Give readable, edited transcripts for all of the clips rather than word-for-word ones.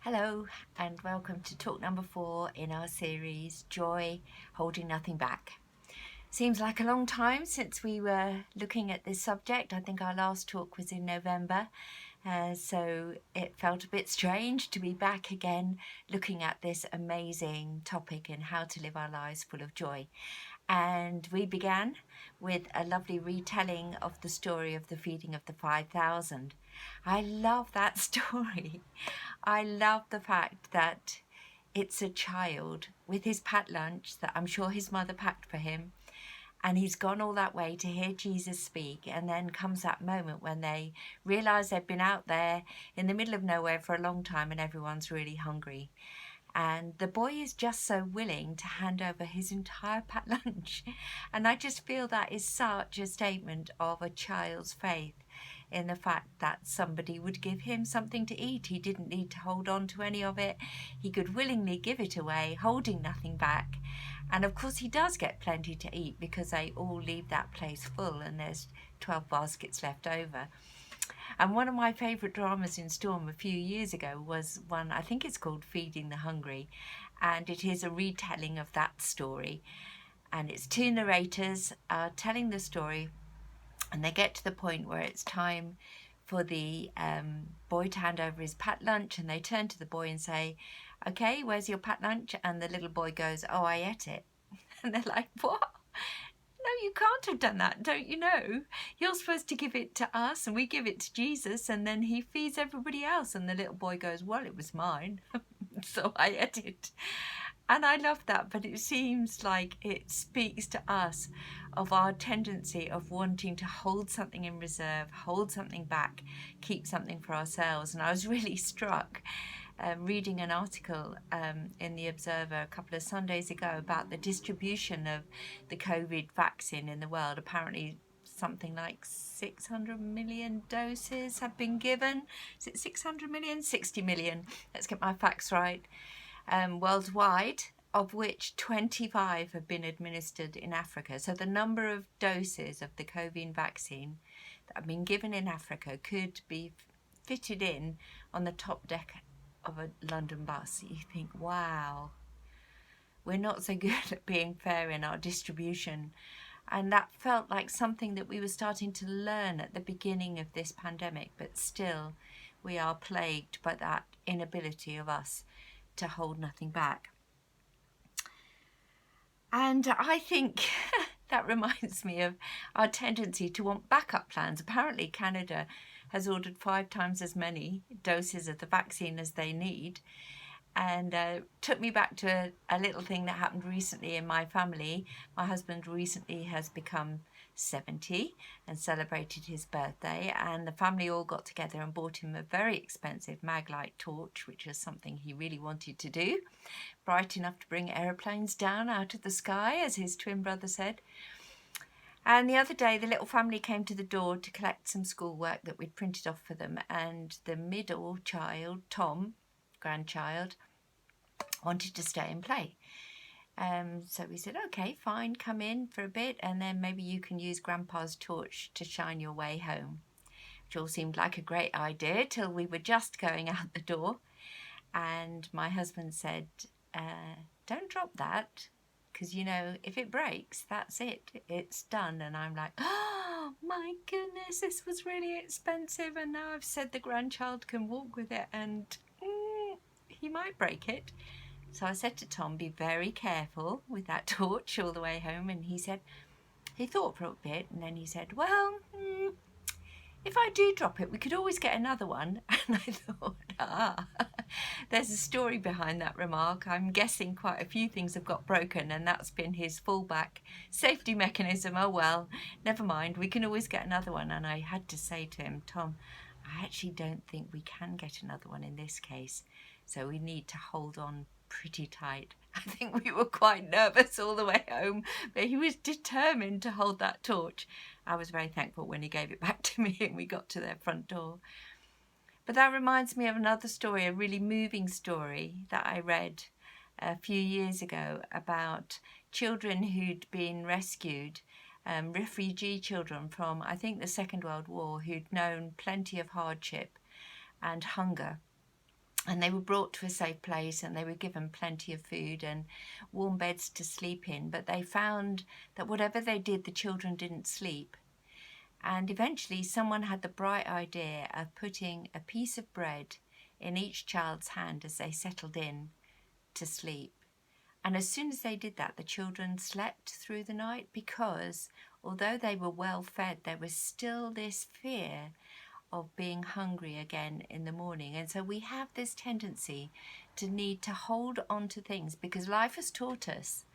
Hello and welcome to talk number 4 in our series, Joy, Holding Nothing Back. Seems like a long time since we were looking at this subject. I think our last talk was in November, so it felt a bit strange to be back again looking at this amazing topic and how to live our lives full of joy. And we began with a lovely retelling of the story of the feeding of the 5,000. I love that story. I love the fact that it's a child with his packed lunch that I'm sure his mother packed for him, and he's gone all that way to hear Jesus speak, and then comes that moment when they realise they've been out there in the middle of nowhere for a long time and everyone's really hungry. And the boy is just so willing to hand over his entire packed lunch. And I just feel that is such a statement of a child's faith in the fact that somebody would give him something to eat. He didn't need to hold on to any of it. He could willingly give it away, holding nothing back. And of course he does get plenty to eat because they all leave that place full and there's 12 baskets left over. And one of my favourite dramas in Storm a few years ago was one, I think it's called Feeding the Hungry, and it is a retelling of that story. And it's two narrators telling the story, and they get to the point where it's time for the boy to hand over his packed lunch, and they turn to the boy and say, "Okay, where's your packed lunch?" And the little boy goes, "Oh, I ate it." And they're like, "What? No, you can't have done that, don't you know? You're supposed to give it to us and we give it to Jesus and then he feeds everybody else." And the little boy goes, "Well, it was mine, so I ate it." And I love that, but it seems like it speaks to us of our tendency of wanting to hold something in reserve, hold something back, keep something for ourselves. And I was really struck reading an article in the Observer a couple of Sundays ago about the distribution of the COVID vaccine in the world. Apparently something like 600 million doses have been given. Is it 600 million? 60 million. Let's get my facts right. Worldwide, of which 25 have been administered in Africa. So the number of doses of the COVID vaccine that have been given in Africa could be fitted in on the top deck of a London bus. You think, wow, we're not so good at being fair in our distribution. And that felt like something that we were starting to learn at the beginning of this pandemic, but still we are plagued by that inability of us to hold nothing back. And I think that reminds me of our tendency to want backup plans. Apparently Canada has ordered 5 times as many doses of the vaccine as they need, and took me back to a little thing that happened recently in my family. My husband recently has become 70 and celebrated his birthday, and the family all got together and bought him a very expensive Maglite torch, which was something he really wanted to do, bright enough to bring aeroplanes down out of the sky, as his twin brother said. And the other day the little family came to the door to collect some schoolwork that we'd printed off for them, and the middle child, Tom, grandchild, wanted to stay and play. So we said, "Okay, fine, come in for a bit and then maybe you can use Grandpa's torch to shine your way home," which all seemed like a great idea till we were just going out the door, and my husband said, "Don't drop that, because you know, if it breaks, that's it, it's done." And I'm like, "Oh my goodness, this was really expensive, and now I've said the grandchild can walk with it and he might break it." So I said to Tom, "Be very careful with that torch all the way home." And he thought for a bit, and then he said, "Well, if I do drop it, we could always get another one." And I thought, there's a story behind that remark. I'm guessing quite a few things have got broken, and that's been his fallback safety mechanism. Oh well, never mind, we can always get another one. And I had to say to him, "Tom, I actually don't think we can get another one in this case, so we need to hold on pretty tight." I think we were quite nervous all the way home, but he was determined to hold that torch. I was very thankful when he gave it back to me and we got to their front door. But that reminds me of another story, a really moving story that I read a few years ago about children who'd been rescued, refugee children from, I think, the Second World War, who'd known plenty of hardship and hunger. And they were brought to a safe place and they were given plenty of food and warm beds to sleep in. But they found that whatever they did, the children didn't sleep. And eventually someone had the bright idea of putting a piece of bread in each child's hand as they settled in to sleep. And as soon as they did that, the children slept through the night, because although they were well fed, there was still this fear of being hungry again in the morning. And so we have this tendency to need to hold on to things, because life has taught us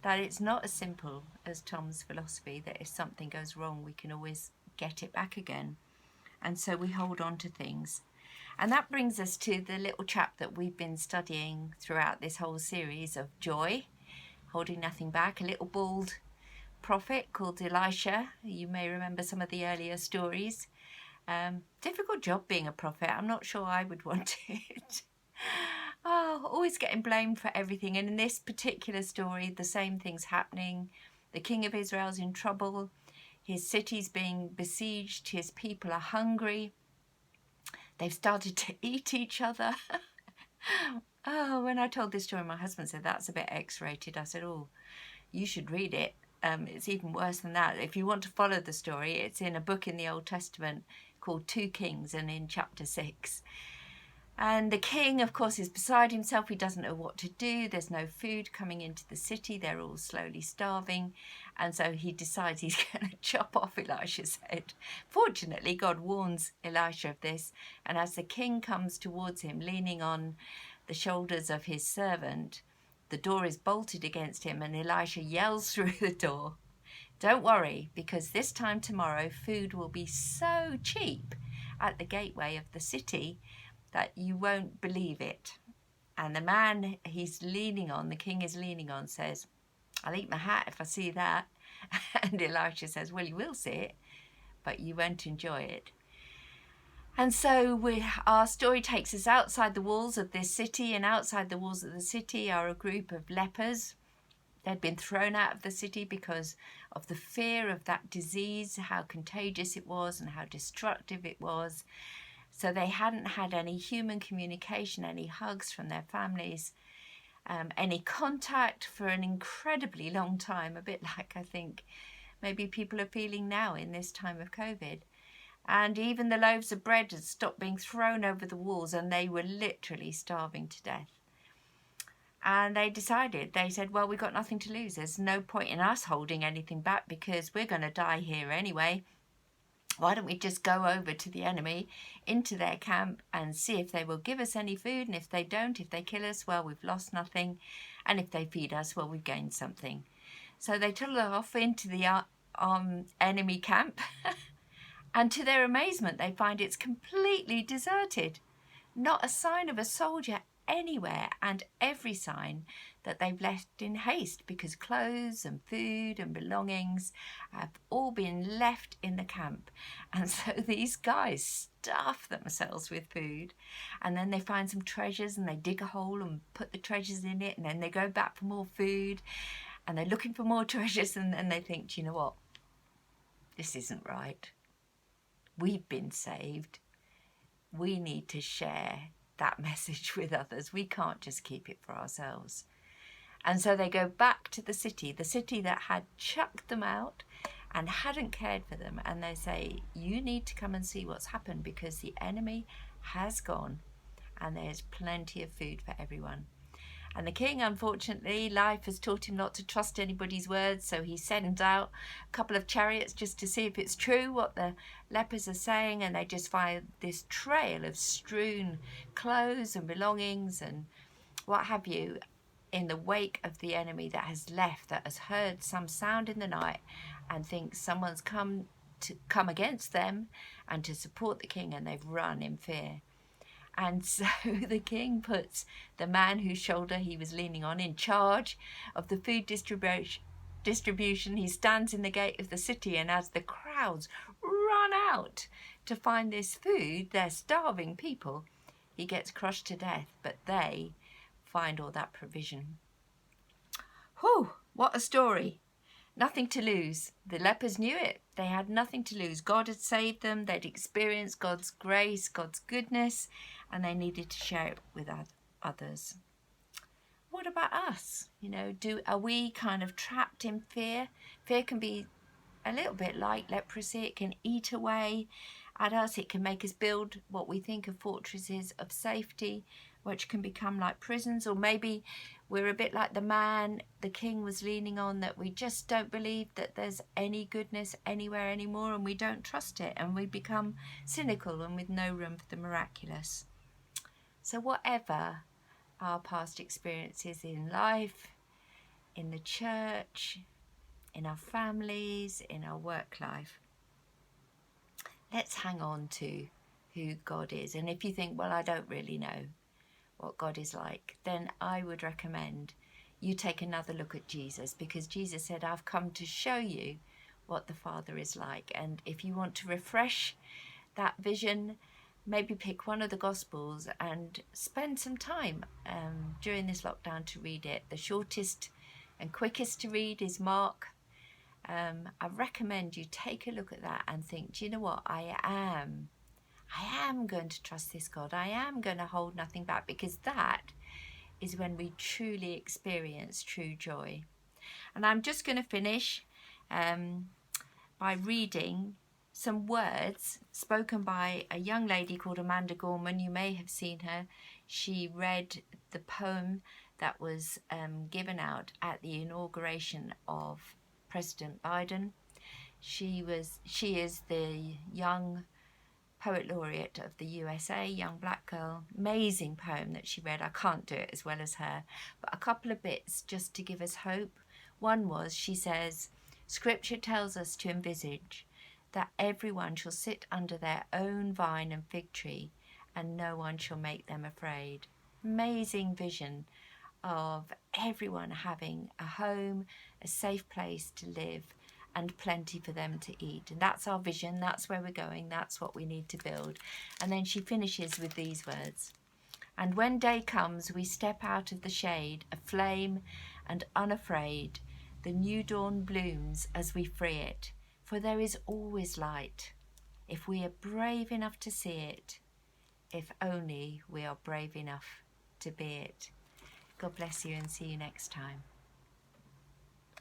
that it's not as simple as Tom's philosophy, that if something goes wrong, we can always get it back again. And so we hold on to things. And that brings us to the little chap that we've been studying throughout this whole series of Joy, holding nothing back, a little bald prophet called Elisha. You may remember some of the earlier stories. Difficult job being a prophet. I'm not sure I would want it. Always getting blamed for everything. And in this particular story, the same thing's happening. The king of Israel's in trouble. His city's being besieged. His people are hungry. They've started to eat each other. When I told this story, my husband said, that's a bit X-rated. I said, oh, you should read it. It's even worse than that. If you want to follow the story, it's in a book in the Old Testament called 2 Kings, and in chapter 6. And the king, of course, is beside himself. He doesn't know what to do. There's no food coming into the city. They're all slowly starving. And so he decides he's going to chop off Elisha's head. Fortunately, God warns Elisha of this. And as the king comes towards him, leaning on the shoulders of his servant, the door is bolted against him, and Elisha yells through the door, "Don't worry, because this time tomorrow food will be so cheap at the gateway of the city that you won't believe it." And the man he's leaning on, the king is leaning on, says, "I'll eat my hat if I see that." And Elisha says, "Well, you will see it, but you won't enjoy it." And so our story takes us outside the walls of this city, and outside the walls of the city are a group of lepers. They'd been thrown out of the city because of the fear of that disease, how contagious it was and how destructive it was. So they hadn't had any human communication, any hugs from their families, any contact for an incredibly long time, a bit like I think maybe people are feeling now in this time of COVID. And even the loaves of bread had stopped being thrown over the walls, and they were literally starving to death. And they said, well, we've got nothing to lose. There's no point in us holding anything back because we're going to die here anyway. Why don't we just go over to the enemy, into their camp, and see if they will give us any food? And if they don't, if they kill us, well, we've lost nothing. And if they feed us, well, we've gained something. So they toddle off into the enemy camp. And to their amazement, they find it's completely deserted. Not a sign of a soldier anywhere, and every sign that they've left in haste, because clothes and food and belongings have all been left in the camp. And so these guys stuff themselves with food, and then they find some treasures and they dig a hole and put the treasures in it, and then they go back for more food and they're looking for more treasures, and then they think, do you know what? This isn't right. We've been saved. We need to share that message with others. We can't just keep it for ourselves. And so they go back to the city that had chucked them out and hadn't cared for them. And they say, you need to come and see what's happened, because the enemy has gone and there's plenty of food for everyone. And the king, unfortunately, life has taught him not to trust anybody's words, so he sends out a couple of chariots just to see if it's true what the lepers are saying, and they just find this trail of strewn clothes and belongings and what have you in the wake of the enemy that has left, that has heard some sound in the night and thinks someone's come against them and to support the king, and they've run in fear. And so the king puts the man whose shoulder he was leaning on in charge of the food distribution. He stands in the gate of the city, and as the crowds run out to find this food, they're starving people, he gets crushed to death, but they find all that provision. Whew, what a story. Nothing to lose. The lepers knew it. They had nothing to lose. God had saved them. They'd experienced God's grace, God's goodness, and they needed to share it with others. What about us? You know, are we kind of trapped in fear? Fear can be a little bit like leprosy. It can eat away at us. It can make us build what we think are fortresses of safety, which can become like prisons. Or maybe we're a bit like the man the king was leaning on, that we just don't believe that there's any goodness anywhere anymore, and we don't trust it, and we become cynical and with no room for the miraculous. So whatever our past experiences in life, in the church, in our families, in our work life, let's hang on to who God is. And if you think, well, I don't really know what God is like, then I would recommend you take another look at Jesus, because Jesus said, I've come to show you what the Father is like. And if you want to refresh that vision, maybe pick one of the Gospels and spend some time during this lockdown to read it. The shortest and quickest to read is Mark. I recommend you take a look at that and think, do you know what? I am going to trust this God. I am going to hold nothing back, because that is when we truly experience true joy. And I'm just going to finish by reading some words spoken by a young lady called Amanda Gorman. You may have seen her. She read the poem that was given out at the inauguration of President Biden. She is the young poet laureate of the USA, young black girl. Amazing poem that she read. I can't do it as well as her, but a couple of bits just to give us hope. One was, she says, Scripture tells us to envisage that everyone shall sit under their own vine and fig tree, and no one shall make them afraid. Amazing vision of everyone having a home, a safe place to live, and plenty for them to eat. And that's our vision, that's where we're going, that's what we need to build. And then she finishes with these words. And when day comes, we step out of the shade, aflame and unafraid. The new dawn blooms as we free it, for there is always light, if we are brave enough to see it, if only we are brave enough to be it. God bless you, and see you next time.